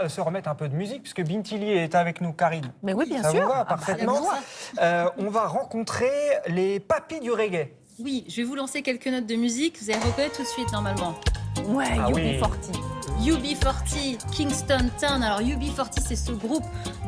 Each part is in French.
Se remettre un peu de musique, puisque Bintili est avec nous, Karine. Mais oui, bien Ça sûr. vous va parfaitement. On va rencontrer les papis du reggae. Oui, je vais vous lancer quelques notes de musique. Vous allez reconnaître tout de suite, normalement. Ouais, oui. UB40. UB40, Kingston Town. Alors UB40, c'est ce groupe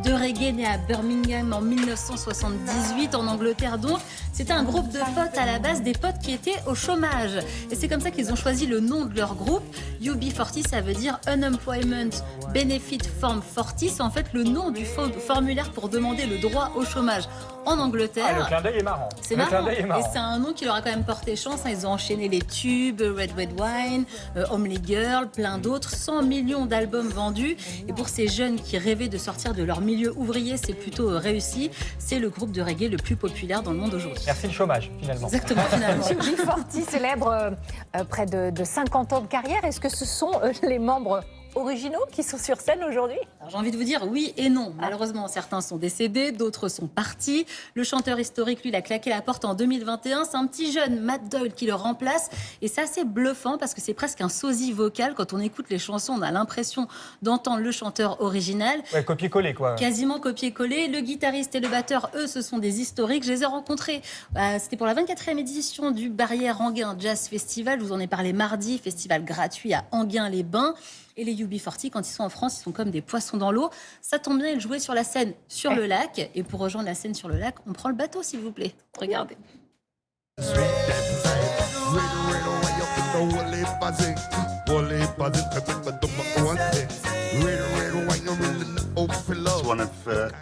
de reggae né à Birmingham en 1978 en Angleterre. Donc c'était un groupe de potes à la base, des potes qui étaient au chômage. Et c'est comme ça qu'ils ont choisi le nom de leur groupe. UB40, ça veut dire Unemployment Benefit Form 40. C'est en fait le nom du formulaire pour demander le droit au chômage en Angleterre. Ah, le clin d'œil est marrant. C'est marrant. Et c'est un nom qui leur a quand même porté chance. Ils ont enchaîné les tubes, Red Red Wine, Homely Girl, plein d'autres. 100 millions d'albums vendus. Et pour ces jeunes qui rêvaient de sortir de leur milieu ouvrier, c'est plutôt réussi. C'est le groupe de reggae le plus populaire dans le monde aujourd'hui. Merci le chômage, finalement. Exactement, finalement. UB40 célèbre près de 50 ans de carrière. Est-ce que ce sont les membres originaux qui sont sur scène aujourd'hui? J'ai envie de vous dire oui et non. Malheureusement, certains sont décédés, d'autres sont partis. Le chanteur historique, lui, il a claqué la porte en 2021. C'est un petit jeune, Matt Doyle, qui le remplace. Et c'est assez bluffant parce que c'est presque un sosie vocal. Quand on écoute les chansons, on a l'impression d'entendre le chanteur original. Ouais, copier-coller, quoi. Quasiment copier-coller. Le guitariste et le batteur, eux, ce sont des historiques. Je les ai rencontrés. C'était pour la 24e édition du Barrière Enghien Jazz Festival. Je vous en ai parlé mardi. Festival gratuit à Enghien-les-Bains. Et les UB40, quand ils sont en France, ils sont comme des poissons dans l'eau. Ça tombe bien, ils jouaient sur la scène sur le lac. Et pour rejoindre la scène sur le lac, on prend le bateau, s'il vous plaît. Regardez.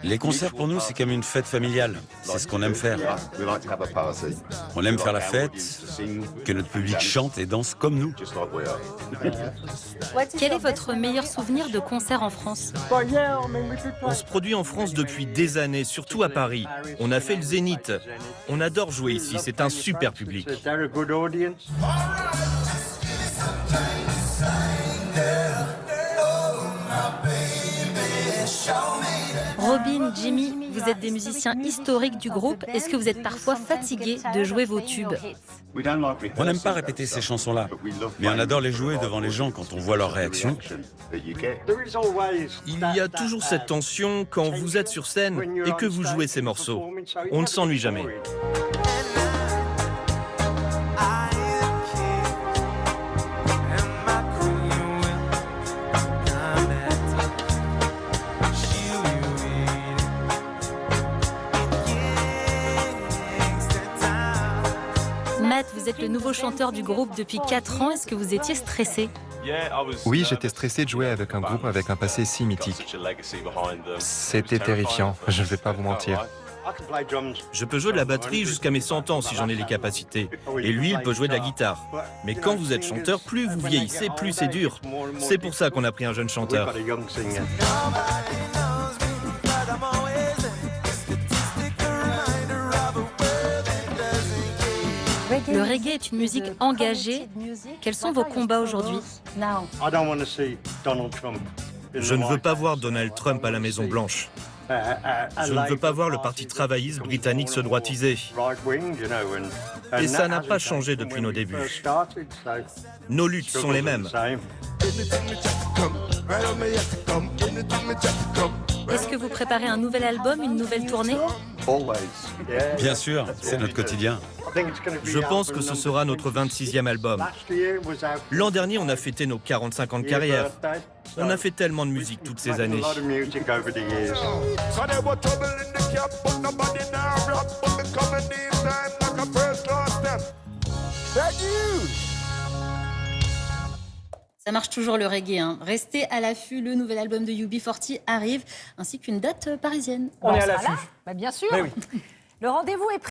Les concerts pour nous, c'est comme une fête familiale. C'est ce qu'on aime faire. On aime faire la fête, que notre public chante et danse comme nous. Quel est votre meilleur souvenir de concert en France? On se produit en France depuis des années, surtout à Paris. On a fait le Zénith. On adore jouer ici, c'est un super public. Robin, Jimmy, vous êtes des musiciens historiques du groupe. Est-ce que vous êtes parfois fatigués de jouer vos tubes? On n'aime pas répéter ces chansons-là, mais on adore les jouer devant les gens quand on voit leur réaction. Il y a toujours cette tension quand vous êtes sur scène et que vous jouez ces morceaux. On ne s'ennuie jamais. Matt, vous êtes le nouveau chanteur du groupe depuis 4 ans. Est-ce que vous étiez stressé? Oui, j'étais stressé de jouer avec un groupe avec un passé si mythique. C'était terrifiant, je ne vais pas vous mentir. Je peux jouer de la batterie jusqu'à mes 100 ans si j'en ai les capacités. Et lui, il peut jouer de la guitare. Mais quand vous êtes chanteur, plus vous vieillissez, plus c'est dur. C'est pour ça qu'on a pris un jeune chanteur. Le reggae est une musique engagée. Quels sont vos combats aujourd'hui? Je ne veux pas voir Donald Trump à la Maison-Blanche. Je ne veux pas voir le parti travailliste britannique se droitiser. Et ça n'a pas changé depuis nos débuts. Nos luttes sont les mêmes. Est-ce que vous préparez un nouvel album, une nouvelle tournée? Bien sûr, c'est notre quotidien. Je pense que ce sera notre 26e album. L'an dernier, on a fêté nos 45 ans de carrière. On a fait tellement de musique toutes ces années. Ça marche toujours le reggae. Hein. Restez à l'affût, le nouvel album de UB40 arrive, ainsi qu'une date parisienne. On est à l'affût. Bien sûr. Mais oui. Le rendez-vous est pris.